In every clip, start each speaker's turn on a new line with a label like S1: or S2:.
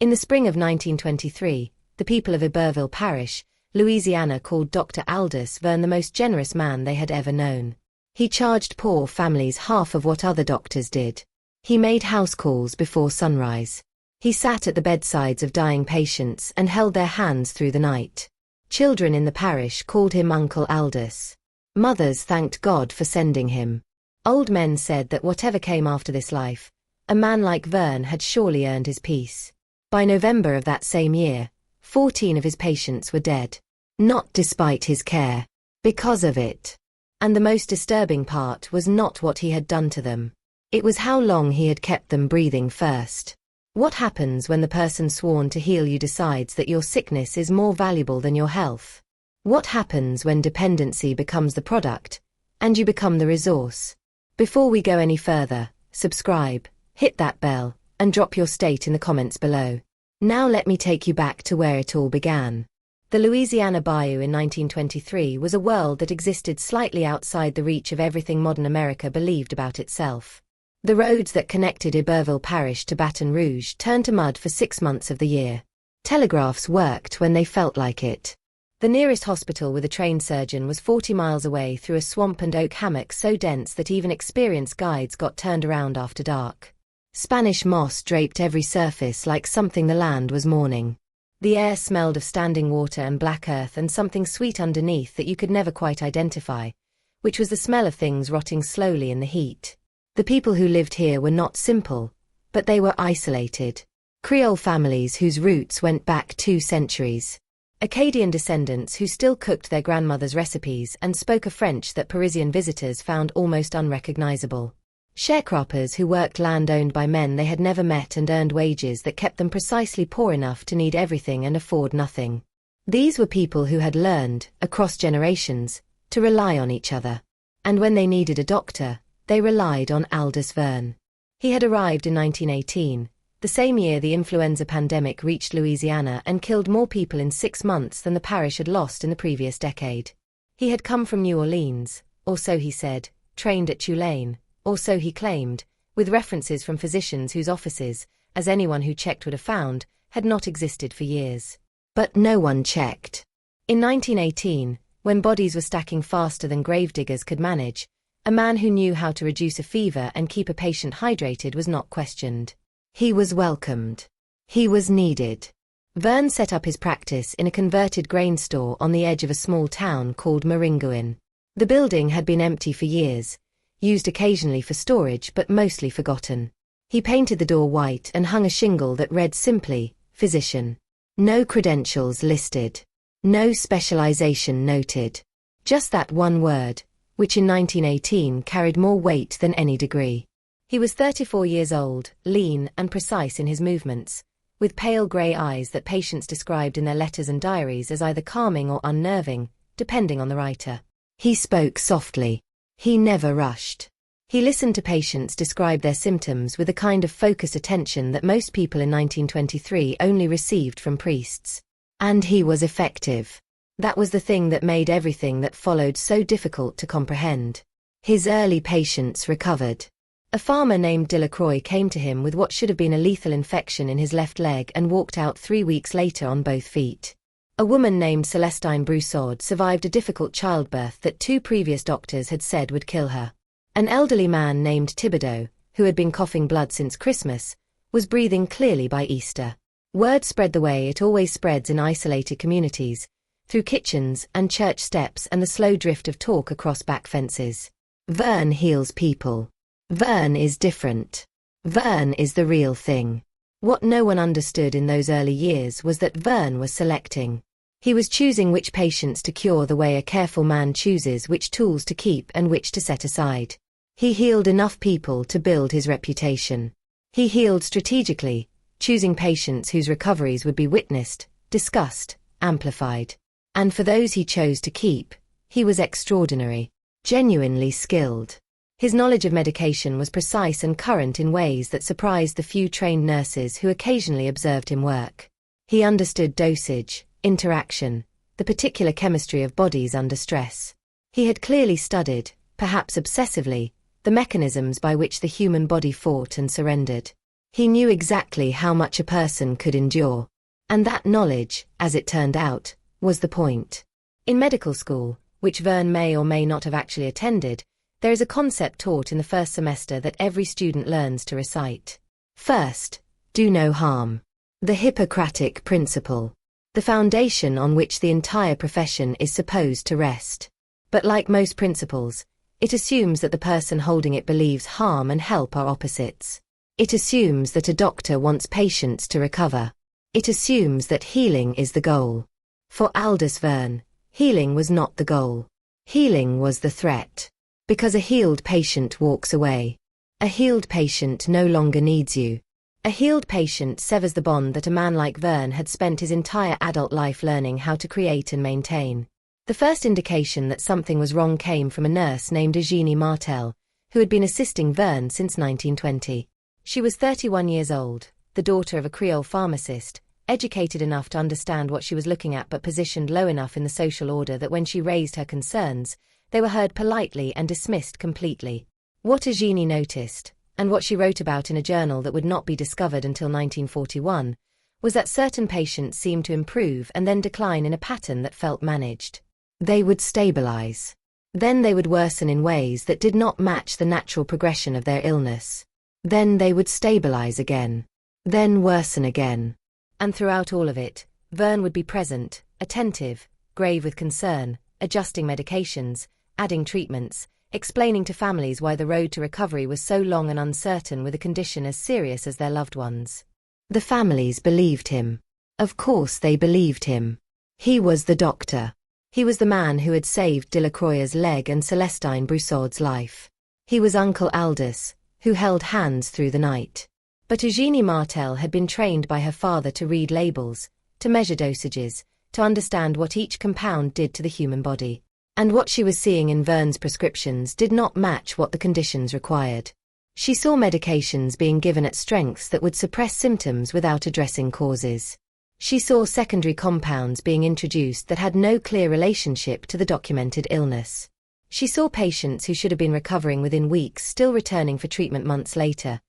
S1: In the spring of 1923, the people of Iberville Parish, Louisiana, called Dr. Aldous Verne the most generous man they had ever known. He charged poor families half of what other doctors did. He made house calls before sunrise. He sat at the bedsides of dying patients and held their hands through the night. Children in the parish called him Uncle Aldous. Mothers thanked God for sending him. Old men said that whatever came after this life, a man like Verne had surely earned his peace. By November of that same year, 14 of his patients were dead. Not despite his care. Because of it. And the most disturbing part was not what he had done to them. It was how long he had kept them breathing first. What happens when the person sworn to heal you decides that your sickness is more valuable than your health? What happens when dependency becomes the product, and you become the resource? Before we go any further, subscribe, hit that bell, and drop your state in the comments below. Now let me take you back to where it all began. The Louisiana Bayou in 1923 was a world that existed slightly outside the reach of everything modern America believed about itself. The roads that connected Iberville Parish to Baton Rouge turned to mud for 6 months of the year. Telegraphs worked when they felt like it. The nearest hospital with a trained surgeon was 40 miles away through a swamp and oak hammock so dense that even experienced guides got turned around after dark. Spanish moss draped every surface like something the land was mourning. The air smelled of standing water and black earth and something sweet underneath that you could never quite identify, which was the smell of things rotting slowly in the heat. The people who lived here were not simple, but they were isolated. Creole families whose roots went back 2 centuries. Acadian descendants who still cooked their grandmother's recipes and spoke a French that Parisian visitors found almost unrecognizable. Sharecroppers who worked land owned by men they had never met and earned wages that kept them precisely poor enough to need everything and afford nothing. These were people who had learned, across generations, to rely on each other. And when they needed a doctor, they relied on Aldous Verne. He had arrived in 1918, the same year the influenza pandemic reached Louisiana and killed more people in 6 months than the parish had lost in the previous decade. He had come from New Orleans, or so he said, trained at Tulane, or so he claimed, with references from physicians whose offices, as anyone who checked would have found, had not existed for years. But no one checked. In 1918, when bodies were stacking faster than gravediggers could manage, a man who knew how to reduce a fever and keep a patient hydrated was not questioned. He was welcomed. He was needed. Verne set up his practice in a converted grain store on the edge of a small town called Maringouin. The building had been empty for years, used occasionally for storage but mostly forgotten. He painted the door white and hung a shingle that read simply, Physician. No credentials listed. No specialization noted. Just that one word, which in 1918 carried more weight than any degree. He was 34 years old, lean and precise in his movements, with pale grey eyes that patients described in their letters and diaries as either calming or unnerving, depending on the writer. He spoke softly. He never rushed. He listened to patients describe their symptoms with a kind of focused attention that most people in 1923 only received from priests. And he was effective. That was the thing that made everything that followed so difficult to comprehend. His early patients recovered. A farmer named Delacroix came to him with what should have been a lethal infection in his left leg and walked out 3 weeks later on both feet. A woman named Celestine Broussard survived a difficult childbirth that 2 previous doctors had said would kill her. An elderly man named Thibodeau, who had been coughing blood since Christmas, was breathing clearly by Easter. Word spread the way it always spreads in isolated communities, through kitchens and church steps and the slow drift of talk across back fences. Verne heals people. Verne is different. Verne is the real thing. What no one understood in those early years was that Verne was selecting. He was choosing which patients to cure the way a careful man chooses which tools to keep and which to set aside. He healed enough people to build his reputation. He healed strategically, choosing patients whose recoveries would be witnessed, discussed, amplified. And for those he chose to keep, he was extraordinary, genuinely skilled. His knowledge of medication was precise and current in ways that surprised the few trained nurses who occasionally observed him work. He understood dosage, interaction, the particular chemistry of bodies under stress. He had clearly studied, perhaps obsessively, the mechanisms by which the human body fought and surrendered. He knew exactly how much a person could endure. And that knowledge, as it turned out, was the point. In medical school, which Verne may or may not have actually attended, there is a concept taught in the first semester that every student learns to recite. First, do no harm. The Hippocratic principle. The foundation on which the entire profession is supposed to rest. But like most principles, it assumes that the person holding it believes harm and help are opposites. It assumes that a doctor wants patients to recover. It assumes that healing is the goal. For Aldous Verne, healing was not the goal. Healing was the threat. Because a healed patient walks away. A healed patient no longer needs you. A healed patient severs the bond that a man like Verne had spent his entire adult life learning how to create and maintain. The first indication that something was wrong came from a nurse named Eugenie Martel, who had been assisting Verne since 1920. She was 31 years old, the daughter of a Creole pharmacist, educated enough to understand what she was looking at but positioned low enough in the social order that when she raised her concerns, they were heard politely and dismissed completely. What Eugenie noticed, and what she wrote about in a journal that would not be discovered until 1941, was that certain patients seemed to improve and then decline in a pattern that felt managed. They would stabilize. Then they would worsen in ways that did not match the natural progression of their illness. Then they would stabilize again. Then worsen again. And throughout all of it, Verne would be present, attentive, grave with concern, adjusting medications, adding treatments, explaining to families why the road to recovery was so long and uncertain with a condition as serious as their loved ones. The families believed him. Of course they believed him. He was the doctor. He was the man who had saved Delacroix's leg and Celestine Broussaud's life. He was Uncle Aldous, who held hands through the night. But Eugenie Martel had been trained by her father to read labels, to measure dosages, to understand what each compound did to the human body. And what she was seeing in Verne's prescriptions did not match what the conditions required. She saw medications being given at strengths that would suppress symptoms without addressing causes. She saw secondary compounds being introduced that had no clear relationship to the documented illness. She saw patients who should have been recovering within weeks still returning for treatment months later.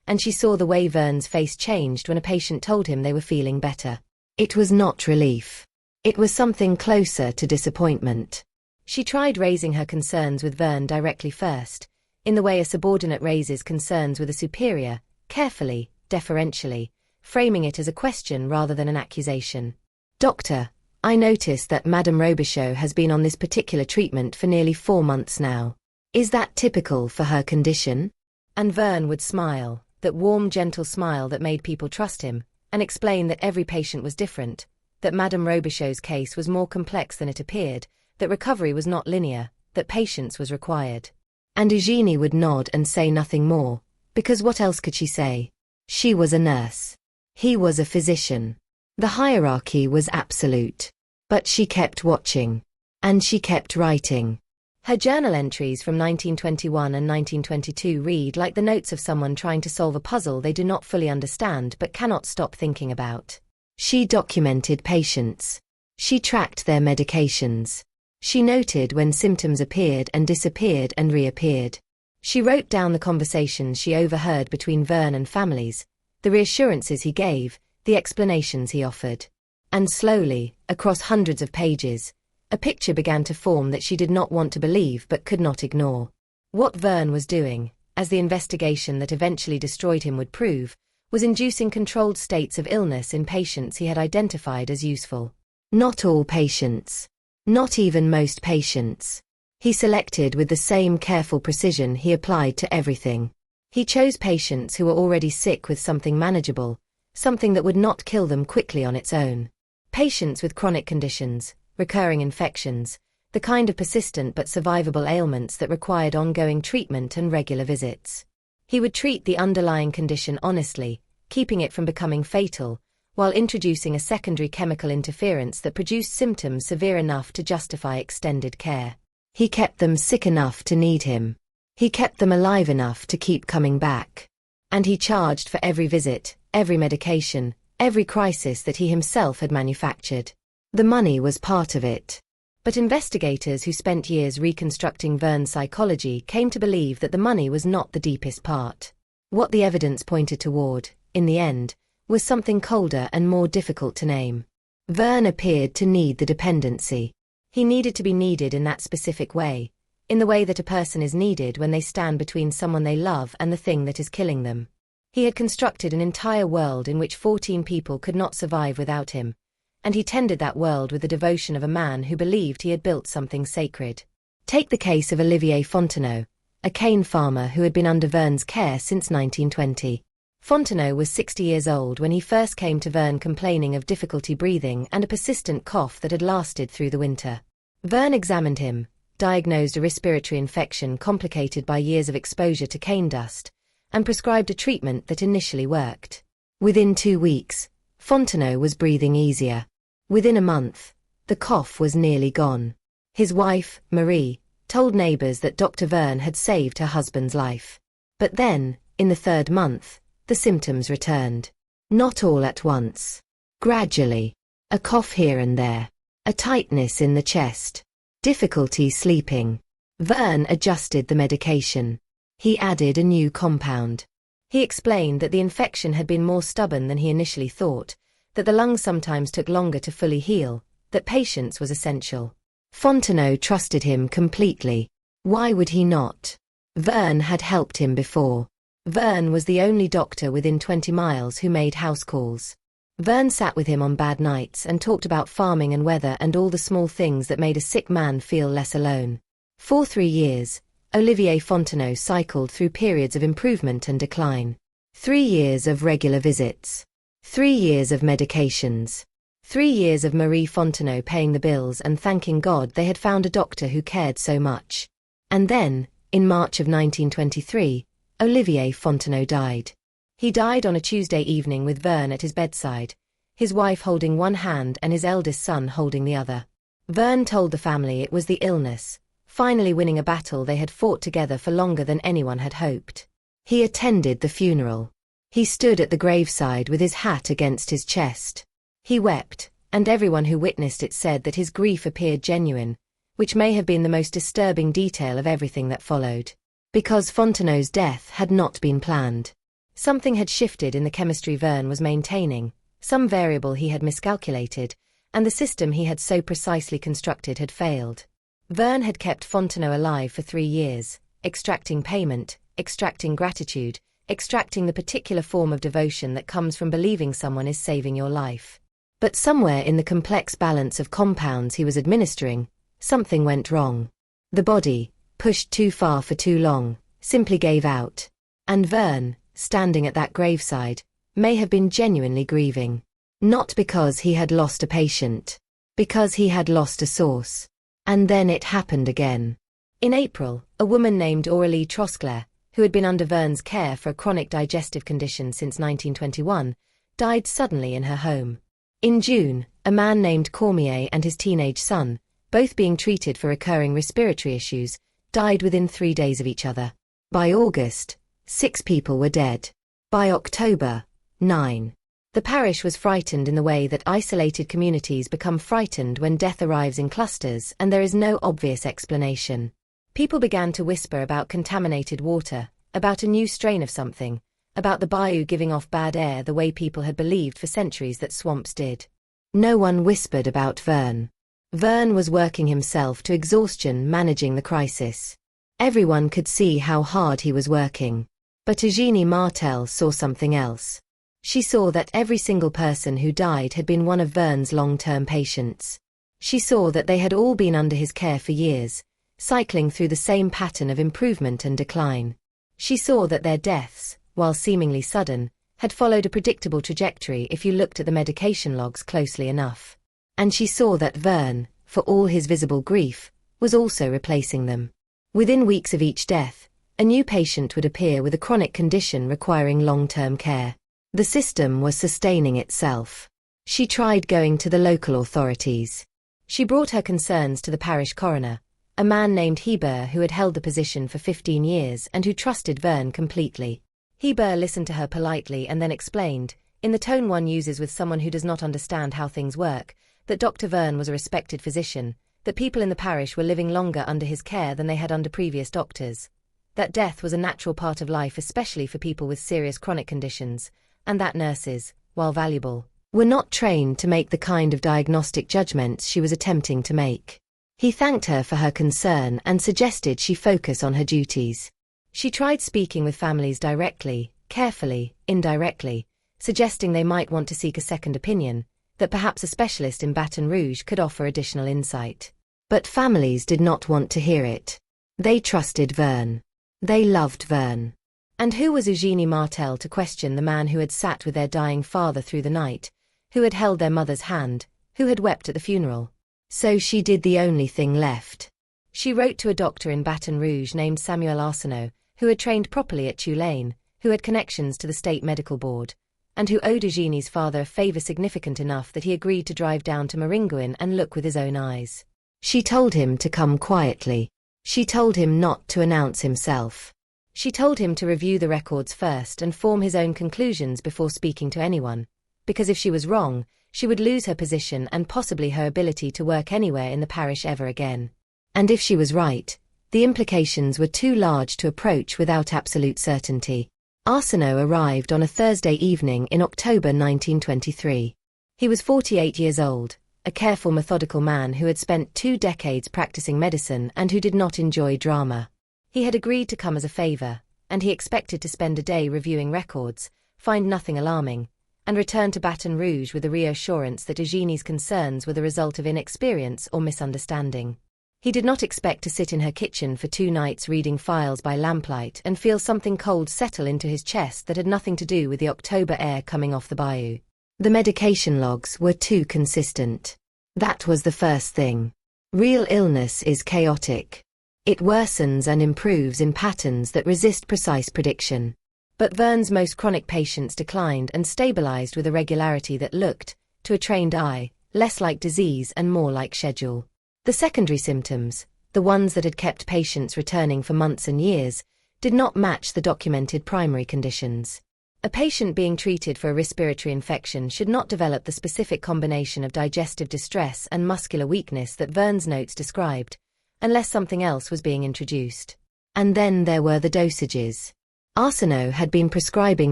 S1: And she saw the way Verne's face changed when a patient told him they were feeling better. It was not relief. It was something closer to disappointment. She tried raising her concerns with Verne directly first, in the way a subordinate raises concerns with a superior, carefully, deferentially, framing it as a question rather than an accusation. "Doctor, I notice that Madame Robichaud has been on this particular treatment for nearly 4 months now. Is that typical for her condition?" And Verne would smile, that warm, gentle smile that made people trust him, and explain that every patient was different, that Madame Robichaud's case was more complex than it appeared, that recovery was not linear, that patience was required. And Eugenie would nod and say nothing more, because what else could she say? She was a nurse. He was a physician. The hierarchy was absolute. But she kept watching. And she kept writing. Her journal entries from 1921 and 1922 read like the notes of someone trying to solve a puzzle they do not fully understand but cannot stop thinking about. She documented patients. She tracked their medications. She noted when symptoms appeared and disappeared and reappeared. She wrote down the conversations she overheard between Verne and families, the reassurances he gave, the explanations he offered. And slowly, across hundreds of pages, a picture began to form that she did not want to believe but could not ignore. What Verne was doing, as the investigation that eventually destroyed him would prove, was inducing controlled states of illness in patients he had identified as useful. Not all patients. Not even most patients. He selected with the same careful precision he applied to everything. He chose patients who were already sick with something manageable, something that would not kill them quickly on its own. Patients with chronic conditions, recurring infections, the kind of persistent but survivable ailments that required ongoing treatment and regular visits. He would treat the underlying condition honestly, keeping it from becoming fatal, while introducing a secondary chemical interference that produced symptoms severe enough to justify extended care. He kept them sick enough to need him. He kept them alive enough to keep coming back. And he charged for every visit, every medication, every crisis that he himself had manufactured. The money was part of it. But investigators who spent years reconstructing Verne's psychology came to believe that the money was not the deepest part. What the evidence pointed toward, in the end, was something colder and more difficult to name. Verne appeared to need the dependency. He needed to be needed in that specific way, in the way that a person is needed when they stand between someone they love and the thing that is killing them. He had constructed an entire world in which 14 people could not survive without him, and he tended that world with the devotion of a man who believed he had built something sacred. Take the case of Olivier Fontenot, a cane farmer who had been under Verne's care since 1920. Fontenot was 60 years old when he first came to Verne complaining of difficulty breathing and a persistent cough that had lasted through the winter. Verne examined him, diagnosed a respiratory infection complicated by years of exposure to cane dust, and prescribed a treatment that initially worked. Within 2 weeks, Fontenot was breathing easier. Within a month, the cough was nearly gone. His wife, Marie, told neighbors that Dr. Verne had saved her husband's life. But then, in the 3rd month, the symptoms returned. Not all at once. Gradually. A cough here and there. A tightness in the chest. Difficulty sleeping. Verne adjusted the medication. He added a new compound. He explained that the infection had been more stubborn than he initially thought, that the lungs sometimes took longer to fully heal, that patience was essential. Fontenot trusted him completely. Why would he not? Verne had helped him before. Verne was the only doctor within 20 miles who made house calls. Verne sat with him on bad nights and talked about farming and weather and all the small things that made a sick man feel less alone. For 3 years, Olivier Fontenot cycled through periods of improvement and decline. 3 years of regular visits. 3 years of medications. 3 years of Marie Fontenot paying the bills and thanking God they had found a doctor who cared so much. And then, in March of 1923, Olivier Fontenot died. He died on a Tuesday evening with Verne at his bedside, his wife holding one hand and his eldest son holding the other. Verne told the family it was the illness, finally winning a battle they had fought together for longer than anyone had hoped. He attended the funeral. He stood at the graveside with his hat against his chest. He wept, and everyone who witnessed it said that his grief appeared genuine, which may have been the most disturbing detail of everything that followed. Because Fontenot's death had not been planned. Something had shifted in the chemistry Verne was maintaining, some variable he had miscalculated, and the system he had so precisely constructed had failed. Verne had kept Fontenot alive for 3 years, extracting payment, extracting gratitude, extracting the particular form of devotion that comes from believing someone is saving your life. But somewhere in the complex balance of compounds he was administering, something went wrong. The body, pushed too far for too long, simply gave out. And Verne, standing at that graveside, may have been genuinely grieving. Not because he had lost a patient. Because he had lost a source. And then it happened again. In April, a woman named Aurélie Trosclair, who had been under Verne's care for a chronic digestive condition since 1921, died suddenly in her home. In June, a man named Cormier and his teenage son, both being treated for recurring respiratory issues, died within 3 days of each other. By August, 6 people were dead. By October, 9. The parish was frightened in the way that isolated communities become frightened when death arrives in clusters and there is no obvious explanation. People began to whisper about contaminated water, about a new strain of something, about the bayou giving off bad air the way people had believed for centuries that swamps did. No one whispered about Verne. Verne was working himself to exhaustion managing the crisis. Everyone could see how hard he was working. But Eugenie Martel saw something else. She saw that every single person who died had been one of Verne's long-term patients. She saw that they had all been under his care for years, cycling through the same pattern of improvement and decline. She saw that their deaths, while seemingly sudden, had followed a predictable trajectory if you looked at the medication logs closely enough. And she saw that Verne, for all his visible grief, was also replacing them. Within weeks of each death, a new patient would appear with a chronic condition requiring long-term care. The system was sustaining itself. She tried going to the local authorities. She brought her concerns to the parish coroner, a man named Hebert who had held the position for 15 years and who trusted Verne completely. Hebert listened to her politely and then explained, in the tone one uses with someone who does not understand how things work, that Dr. Verne was a respected physician, that people in the parish were living longer under his care than they had under previous doctors, that death was a natural part of life especially for people with serious chronic conditions, and that nurses, while valuable, were not trained to make the kind of diagnostic judgments she was attempting to make. He thanked her for her concern and suggested she focus on her duties. She tried speaking with families directly, carefully, indirectly, suggesting they might want to seek a second opinion, that perhaps a specialist in Baton Rouge could offer additional insight. But families did not want to hear it. They trusted Verne. They loved Verne. And who was Eugenie Martel to question the man who had sat with their dying father through the night, who had held their mother's hand, who had wept at the funeral? So she did the only thing left. She wrote to a doctor in Baton Rouge named Samuel Arsenault, who had trained properly at Tulane, who had connections to the state medical board, and who owed Eugenie's father a favor significant enough that he agreed to drive down to Maringouin and look with his own eyes. She told him to come quietly. She told him not to announce himself. She told him to review the records first and form his own conclusions before speaking to anyone, because if she was wrong, she would lose her position and possibly her ability to work anywhere in the parish ever again. And if she was right, the implications were too large to approach without absolute certainty. Arsenault arrived on a Thursday evening in October 1923. He was 48 years old, a careful, methodical man who had spent 2 decades practicing medicine and who did not enjoy drama. He had agreed to come as a favor, and he expected to spend a day reviewing records, find nothing alarming, and return to Baton Rouge with the reassurance that Eugenie's concerns were the result of inexperience or misunderstanding. He did not expect to sit in her kitchen for 2 nights reading files by lamplight and feel something cold settle into his chest that had nothing to do with the October air coming off the bayou. The medication logs were too consistent. That was the first thing. Real illness is chaotic. It worsens and improves in patterns that resist precise prediction. But Verne's most chronic patients declined and stabilized with a regularity that looked, to a trained eye, less like disease and more like schedule. The secondary symptoms, the ones that had kept patients returning for months and years, did not match the documented primary conditions. A patient being treated for a respiratory infection should not develop the specific combination of digestive distress and muscular weakness that Verne's notes described, unless something else was being introduced. And then there were the dosages. Arsenault had been prescribing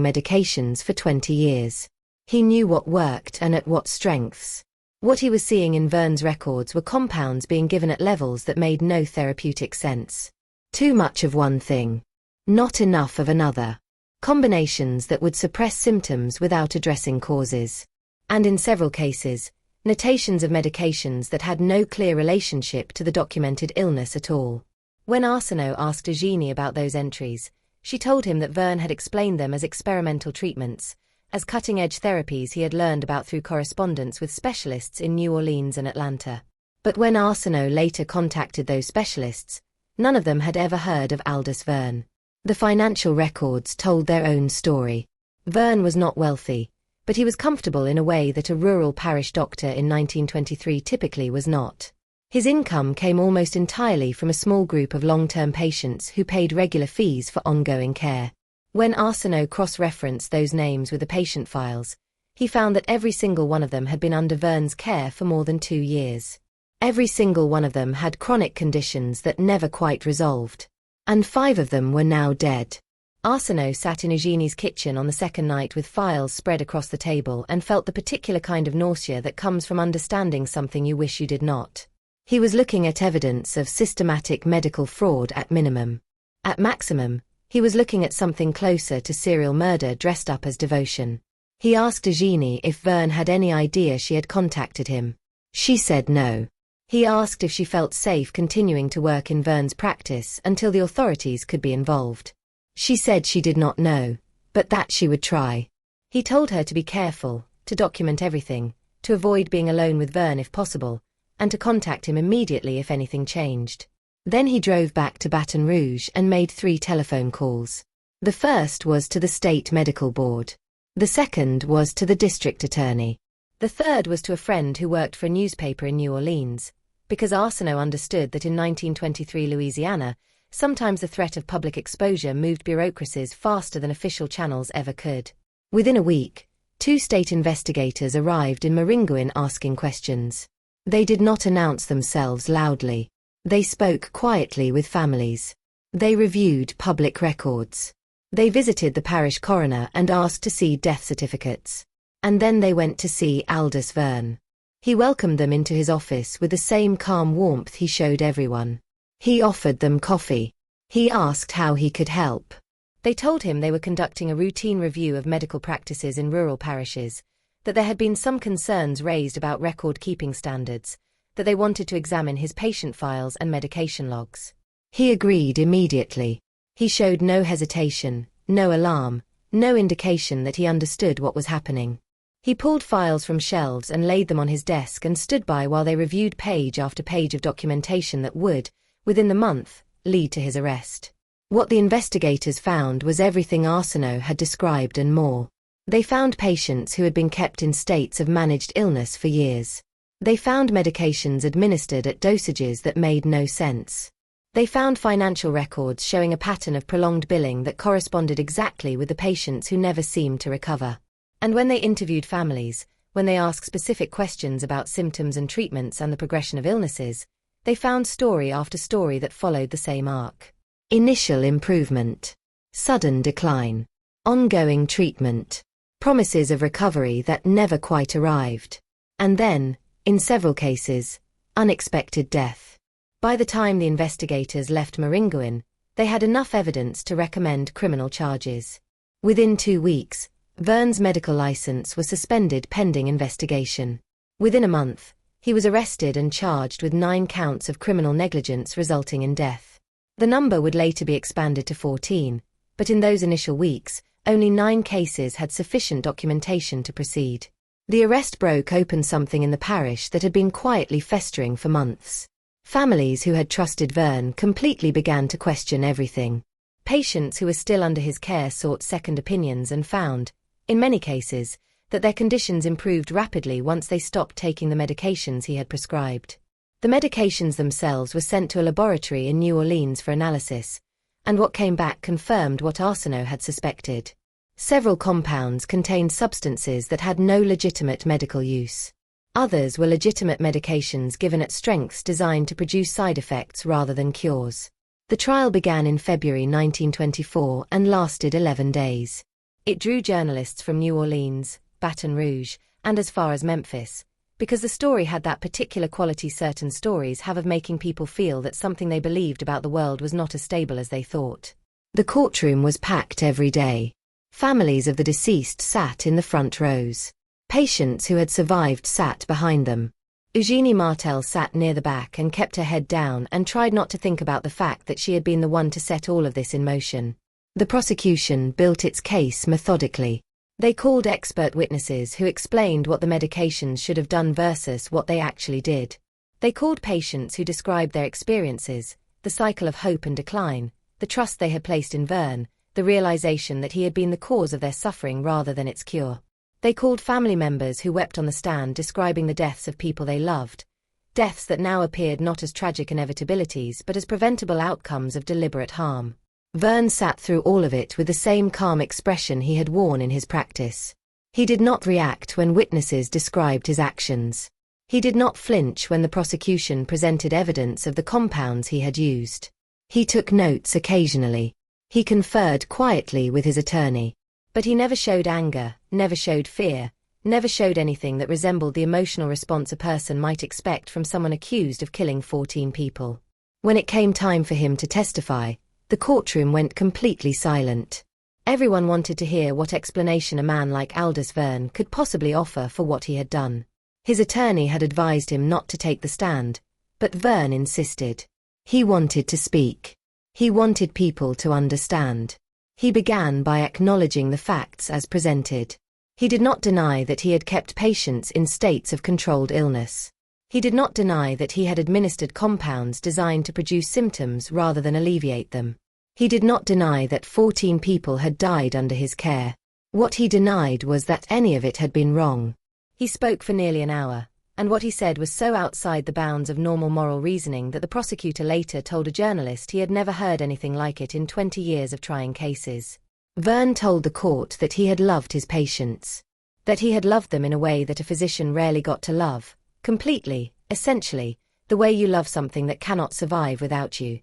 S1: medications for 20 years. He knew what worked and at what strengths. What he was seeing in Verne's records were compounds being given at levels that made no therapeutic sense. Too much of one thing. Not enough of another. Combinations that would suppress symptoms without addressing causes. And in several cases, notations of medications that had no clear relationship to the documented illness at all. When Arsenault asked Eugenie about those entries, she told him that Verne had explained them as experimental treatments, as cutting-edge therapies he had learned about through correspondence with specialists in New Orleans and Atlanta. But when Arsenault later contacted those specialists, none of them had ever heard of Aldous Verne. The financial records told their own story. Verne was not wealthy, but he was comfortable in a way that a rural parish doctor in 1923 typically was not. His income came almost entirely from a small group of long-term patients who paid regular fees for ongoing care. When Arsenault cross-referenced those names with the patient files, he found that every single one of them had been under Verne's care for more than 2 years. Every single one of them had chronic conditions that never quite resolved. And 5 of them were now dead. Arsenault sat in Eugenie's kitchen on the second night with files spread across the table and felt the particular kind of nausea that comes from understanding something you wish you did not. He was looking at evidence of systematic medical fraud at minimum. At maximum, he was looking at something closer to serial murder dressed up as devotion. He asked Eugenie if Verne had any idea she had contacted him. She said no. He asked if she felt safe continuing to work in Verne's practice until the authorities could be involved. She said she did not know, but that she would try. He told her to be careful, to document everything, to avoid being alone with Verne if possible, and to contact him immediately if anything changed. Then he drove back to Baton Rouge and made 3 telephone calls. The first was to the state medical board. The second was to the district attorney. The third was to a friend who worked for a newspaper in New Orleans, because Arsenault understood that in 1923 Louisiana, sometimes the threat of public exposure moved bureaucracies faster than official channels ever could. Within a week, 2 state investigators arrived in Maringouin asking questions. They did not announce themselves loudly. They spoke quietly with families. They reviewed public records. They visited the parish coroner and asked to see death certificates. And then they went to see Aldous Verne. He welcomed them into his office with the same calm warmth he showed everyone. He offered them coffee. He asked how he could help. They told him they were conducting a routine review of medical practices in rural parishes, that there had been some concerns raised about record-keeping standards, that they wanted to examine his patient files and medication logs. He agreed immediately. He showed no hesitation, no alarm, no indication that he understood what was happening. He pulled files from shelves and laid them on his desk and stood by while they reviewed page after page of documentation that would, within the month, lead to his arrest. What the investigators found was everything Arsenault had described and more. They found patients who had been kept in states of managed illness for years. They found medications administered at dosages that made no sense. They found financial records showing a pattern of prolonged billing that corresponded exactly with the patients who never seemed to recover. And when they interviewed families, when they asked specific questions about symptoms and treatments and the progression of illnesses, they found story after story that followed the same arc. Initial improvement. Sudden decline. Ongoing treatment. Promises of recovery that never quite arrived. And then, in several cases, unexpected death. By the time the investigators left Maringouin, they had enough evidence to recommend criminal charges. Within 2 weeks, Verne's medical license was suspended pending investigation. Within a month, he was arrested and charged with 9 counts of criminal negligence resulting in death. The number would later be expanded to 14, but in those initial weeks, only 9 cases had sufficient documentation to proceed. The arrest broke open something in the parish that had been quietly festering for months. Families who had trusted Verne completely began to question everything. Patients who were still under his care sought second opinions and found, in many cases, that their conditions improved rapidly once they stopped taking the medications he had prescribed. The medications themselves were sent to a laboratory in New Orleans for analysis, and what came back confirmed what Arsenault had suspected. Several compounds contained substances that had no legitimate medical use. Others were legitimate medications given at strengths designed to produce side effects rather than cures. The trial began in February 1924 and lasted 11 days. It drew journalists from New Orleans, Baton Rouge, and as far as Memphis, because the story had that particular quality certain stories have of making people feel that something they believed about the world was not as stable as they thought. The courtroom was packed every day. Families of the deceased sat in the front rows. Patients who had survived sat behind them. Eugénie Martel sat near the back and kept her head down and tried not to think about the fact that she had been the one to set all of this in motion. The prosecution built its case methodically. They called expert witnesses who explained what the medications should have done versus what they actually did. They called patients who described their experiences, the cycle of hope and decline, the trust they had placed in Verne, the realization that he had been the cause of their suffering rather than its cure. They called family members who wept on the stand describing the deaths of people they loved, deaths that now appeared not as tragic inevitabilities but as preventable outcomes of deliberate harm. Verne sat through all of it with the same calm expression he had worn in his practice. He did not react when witnesses described his actions. He did not flinch when the prosecution presented evidence of the compounds he had used. He took notes occasionally. He conferred quietly with his attorney. But he never showed anger, never showed fear, never showed anything that resembled the emotional response a person might expect from someone accused of killing 14 people. When it came time for him to testify, the courtroom went completely silent. Everyone wanted to hear what explanation a man like Aldous Verne could possibly offer for what he had done. His attorney had advised him not to take the stand, but Verne insisted. He wanted to speak. He wanted people to understand. He began by acknowledging the facts as presented. He did not deny that he had kept patients in states of controlled illness. He did not deny that he had administered compounds designed to produce symptoms rather than alleviate them. He did not deny that 14 people had died under his care. What he denied was that any of it had been wrong. He spoke for nearly an hour, and what he said was so outside the bounds of normal moral reasoning that the prosecutor later told a journalist he had never heard anything like it in 20 years of trying cases. Verne told the court that he had loved his patients. That he had loved them in a way that a physician rarely got to love. Completely, essentially, the way you love something that cannot survive without you.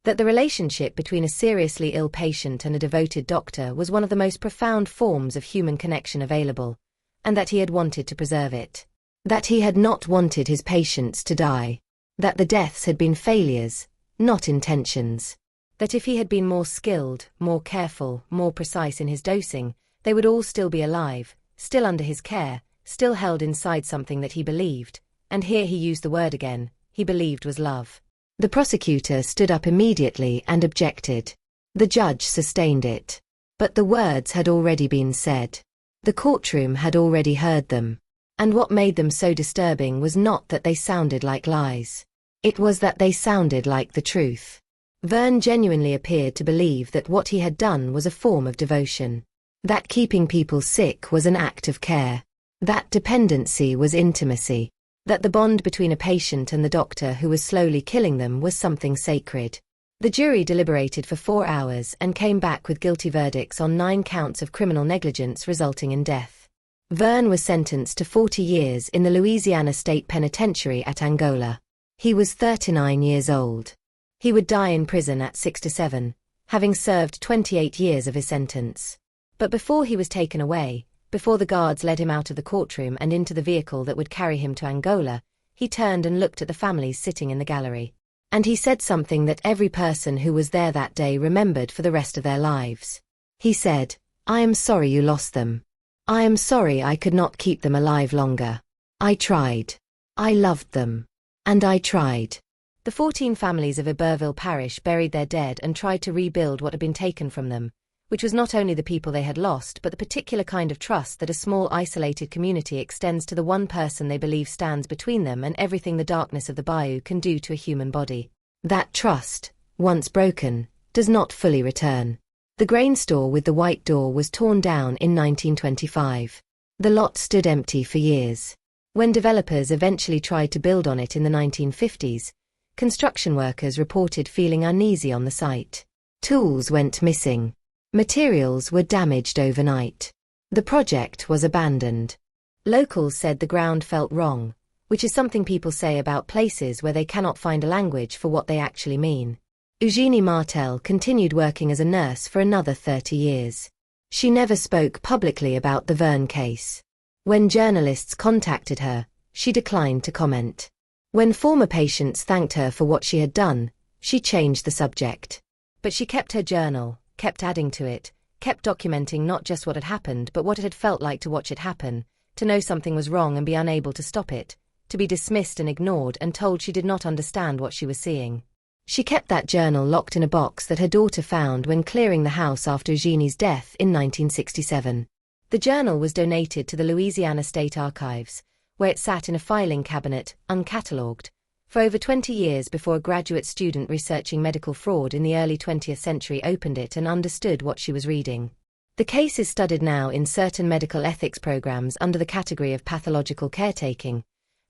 S1: That the relationship between a seriously ill patient and a devoted doctor was one of the most profound forms of human connection available, and that he had wanted to preserve it. That he had not wanted his patients to die. That the deaths had been failures, not intentions. That if he had been more skilled, more careful, more precise in his dosing, they would all still be alive, still under his care, still held inside something that he believed, and here he used the word again, he believed was love. The prosecutor stood up immediately and objected. The judge sustained it. But the words had already been said. The courtroom had already heard them. And what made them so disturbing was not that they sounded like lies. It was that they sounded like the truth. Verne genuinely appeared to believe that what he had done was a form of devotion. That keeping people sick was an act of care. That dependency was intimacy. That the bond between a patient and the doctor who was slowly killing them was something sacred. The jury deliberated for 4 hours and came back with guilty verdicts on 9 counts of criminal negligence resulting in death. Verne was sentenced to 40 years in the Louisiana State Penitentiary at Angola. He was 39 years old. He would die in prison at 67, having served 28 years of his sentence. But before he was taken away, before the guards led him out of the courtroom and into the vehicle that would carry him to Angola, he turned and looked at the families sitting in the gallery. And he said something that every person who was there that day remembered for the rest of their lives. He said, "I am sorry you lost them. I am sorry I could not keep them alive longer. I tried. I loved them. And I tried." The 14 families of Iberville Parish buried their dead and tried to rebuild what had been taken from them, which was not only the people they had lost but the particular kind of trust that a small isolated community extends to the one person they believe stands between them and everything the darkness of the bayou can do to a human body. That trust, once broken, does not fully return. The grain store with the white door was torn down in 1925. The lot stood empty for years. When developers eventually tried to build on it in the 1950s, construction workers reported feeling uneasy on the site. Tools went missing. Materials were damaged overnight. The project was abandoned. Locals said the ground felt wrong, which is something people say about places where they cannot find a language for what they actually mean. Eugenie Martel continued working as a nurse for another 30 years. She never spoke publicly about the Verne case. When journalists contacted her, she declined to comment. When former patients thanked her for what she had done, she changed the subject. But she kept her journal, kept adding to it, kept documenting not just what had happened but what it had felt like to watch it happen, to know something was wrong and be unable to stop it, to be dismissed and ignored and told she did not understand what she was seeing. She kept that journal locked in a box that her daughter found when clearing the house after Eugenie's death in 1967. The journal was donated to the Louisiana State Archives, where it sat in a filing cabinet, uncatalogued, for over 20 years before a graduate student researching medical fraud in the early 20th century opened it and understood what she was reading. The case is studied now in certain medical ethics programs under the category of pathological caretaking,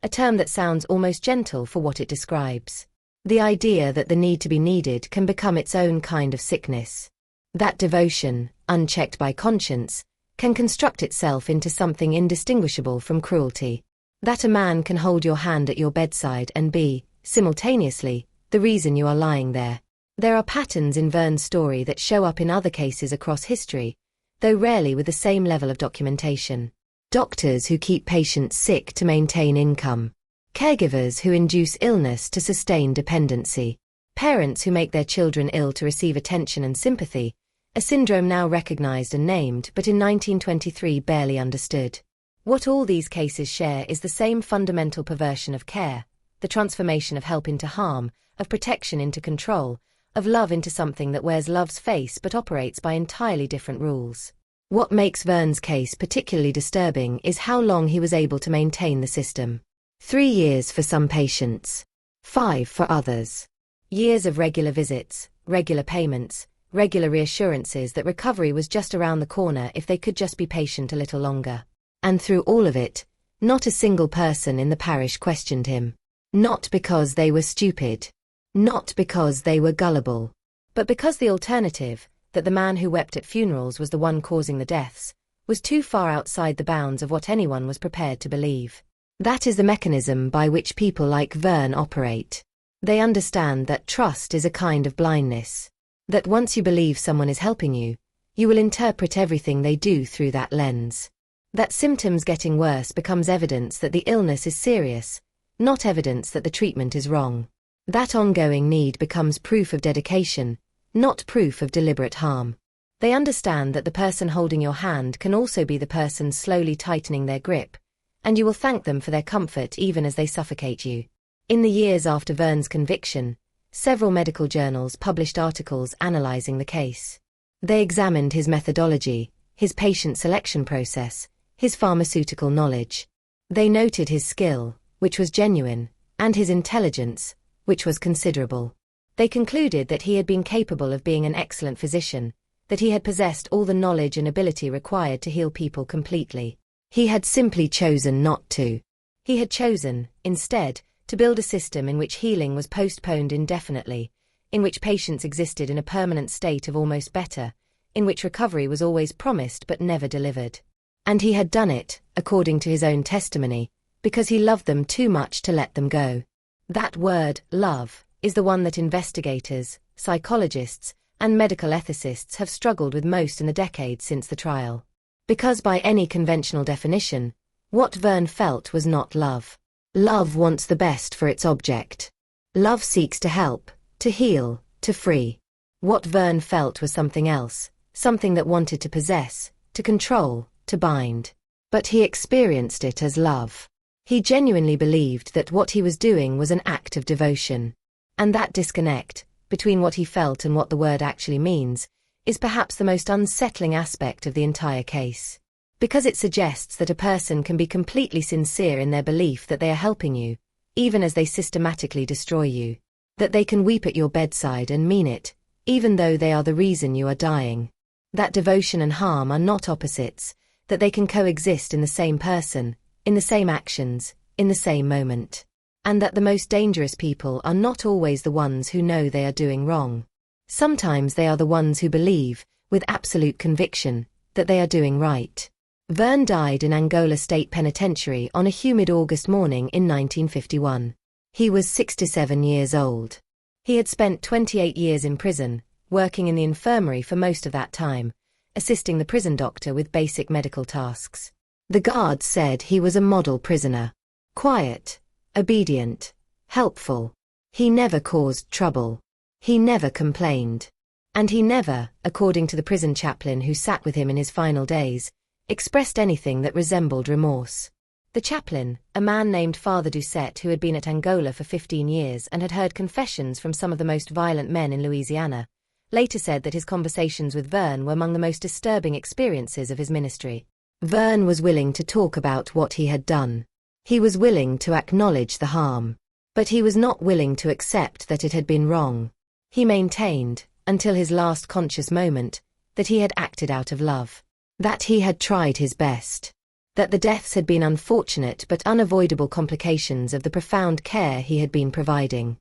S1: a term that sounds almost gentle for what it describes. The idea that the need to be needed can become its own kind of sickness. That devotion, unchecked by conscience, can construct itself into something indistinguishable from cruelty. That a man can hold your hand at your bedside and be, simultaneously, the reason you are lying there. There are patterns in Verne's story that show up in other cases across history, though rarely with the same level of documentation. Doctors who keep patients sick to maintain income. Caregivers who induce illness to sustain dependency. Parents who make their children ill to receive attention and sympathy, a syndrome now recognized and named but in 1923 barely understood. What all these cases share is the same fundamental perversion of care, the transformation of help into harm, of protection into control, of love into something that wears love's face but operates by entirely different rules. What makes Verne's case particularly disturbing is how long he was able to maintain the system. 3 years for some patients. 5 for others. Years of regular visits, regular payments, regular reassurances that recovery was just around the corner if they could just be patient a little longer. And through all of it, not a single person in the parish questioned him. Not because they were stupid. Not because they were gullible. But because the alternative, that the man who wept at funerals was the one causing the deaths, was too far outside the bounds of what anyone was prepared to believe. That is the mechanism by which people like Verne operate. They understand that trust is a kind of blindness. That once you believe someone is helping you, you will interpret everything they do through that lens. That symptoms getting worse becomes evidence that the illness is serious, not evidence that the treatment is wrong. That ongoing need becomes proof of dedication, not proof of deliberate harm. They understand that the person holding your hand can also be the person slowly tightening their grip, and you will thank them for their comfort even as they suffocate you. In the years after Verne's conviction, several medical journals published articles analyzing the case. They examined his methodology, his patient selection process, his pharmaceutical knowledge. They noted his skill, which was genuine, and his intelligence, which was considerable. They concluded that he had been capable of being an excellent physician, that he had possessed all the knowledge and ability required to heal people completely. He had simply chosen not to. He had chosen, instead, to build a system in which healing was postponed indefinitely, in which patients existed in a permanent state of almost better, in which recovery was always promised but never delivered. And he had done it, according to his own testimony, because he loved them too much to let them go. That word, love, is the one that investigators, psychologists, and medical ethicists have struggled with most in the decades since the trial. Because by any conventional definition, what Verne felt was not love. Love wants the best for its object. Love seeks to help, to heal, to free. What Verne felt was something else, something that wanted to possess, to control, to bind. But he experienced it as love. He genuinely believed that what he was doing was an act of devotion. And that disconnect, between what he felt and what the word actually means, is perhaps the most unsettling aspect of the entire case. Because it suggests that a person can be completely sincere in their belief that they are helping you, even as they systematically destroy you. That they can weep at your bedside and mean it, even though they are the reason you are dying. That devotion and harm are not opposites, that they can coexist in the same person, in the same actions, in the same moment. And that the most dangerous people are not always the ones who know they are doing wrong. Sometimes they are the ones who believe, with absolute conviction, that they are doing right. Verne died in Angola State Penitentiary on a humid August morning in 1951. He was 67 years old. He had spent 28 years in prison, working in the infirmary for most of that time, assisting the prison doctor with basic medical tasks. The guards said he was a model prisoner. Quiet, obedient, helpful. He never caused trouble. He never complained. And he never, according to the prison chaplain who sat with him in his final days, expressed anything that resembled remorse. The chaplain, a man named Father Doucette who had been at Angola for 15 years and had heard confessions from some of the most violent men in Louisiana, later said that his conversations with Verne were among the most disturbing experiences of his ministry. Verne was willing to talk about what he had done. He was willing to acknowledge the harm. But he was not willing to accept that it had been wrong. He maintained, until his last conscious moment, that he had acted out of love. That he had tried his best. That the deaths had been unfortunate but unavoidable complications of the profound care he had been providing.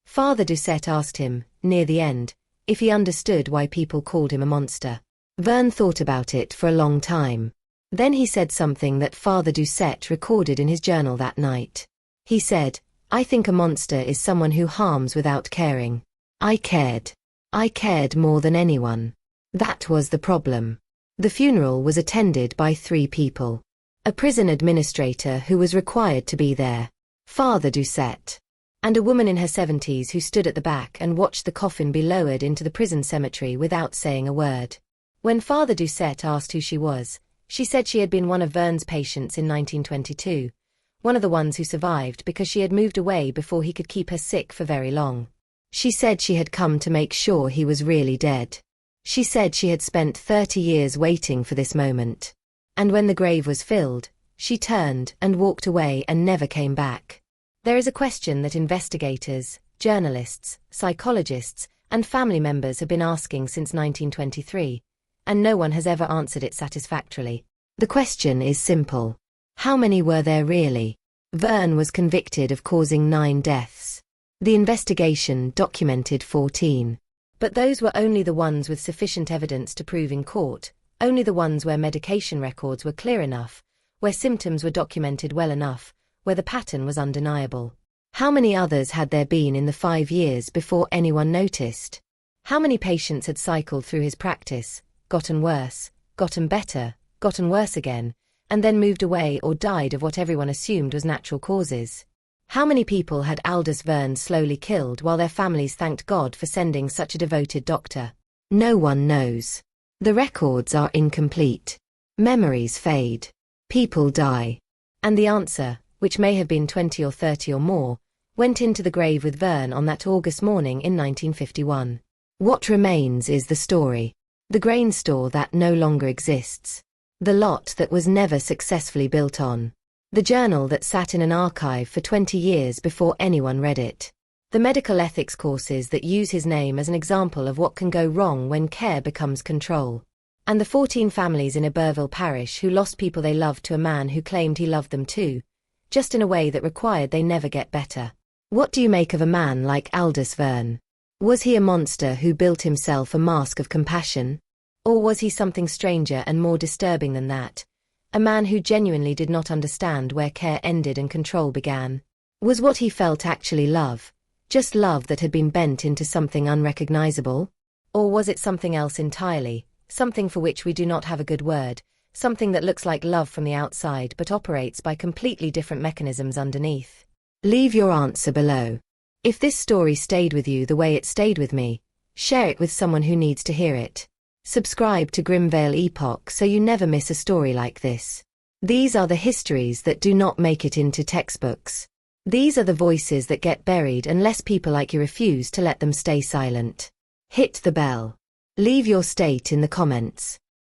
S1: Father Doucette asked him, near the end, if he understood why people called him a monster. Verne thought about it for a long time. Then he said something that Father Doucette recorded in his journal that night. He said, "I think a monster is someone who harms without caring. I cared. I cared more than anyone. That was the problem." The funeral was attended by 3 people. A prison administrator who was required to be there, Father Doucette, and a woman in her 70s who stood at the back and watched the coffin be lowered into the prison cemetery without saying a word. When Father Doucette asked who she was, she said she had been one of Verne's patients in 1922, one of the ones who survived because she had moved away before he could keep her sick for very long. She said she had come to make sure he was really dead. She said she had spent 30 years waiting for this moment. And when the grave was filled, she turned and walked away and never came back. There is a question that investigators, journalists, psychologists, and family members have been asking since 1923, and no one has ever answered it satisfactorily. The question is simple. How many were there really? Verne was convicted of causing 9 deaths. The investigation documented 14. But those were only the ones with sufficient evidence to prove in court, only the ones where medication records were clear enough, where symptoms were documented well enough, where the pattern was undeniable. How many others had there been in the 5 years before anyone noticed? How many patients had cycled through his practice, gotten worse, gotten better, gotten worse again, and then moved away or died of what everyone assumed was natural causes? How many people had Aldous Verne slowly killed while their families thanked God for sending such a devoted doctor? No one knows. The records are incomplete. Memories fade. People die. And the answer, which may have been 20 or 30 or more, went into the grave with Verne on that August morning in 1951. What remains is the story. The grain store that no longer exists. The lot that was never successfully built on. The journal that sat in an archive for 20 years before anyone read it. The medical ethics courses that use his name as an example of what can go wrong when care becomes control. And the 14 families in Iberville Parish who lost people they loved to a man who claimed he loved them too, just in a way that required they never get better. What do you make of a man like Aldous Verne? Was he a monster who built himself a mask of compassion? Or was he something stranger and more disturbing than that? A man who genuinely did not understand where care ended and control began? Was what he felt actually love? Just love that had been bent into something unrecognizable? Or was it something else entirely, something for which we do not have a good word, something that looks like love from the outside but operates by completely different mechanisms underneath? Leave your answer below. If this story stayed with you the way it stayed with me, share it with someone who needs to hear it. Subscribe to Grimveil Epoch so you never miss a story like this. These are the histories that do not make it into textbooks. These are the voices that get buried unless people like you refuse to let them stay silent. Hit the bell. Leave your state in the comments.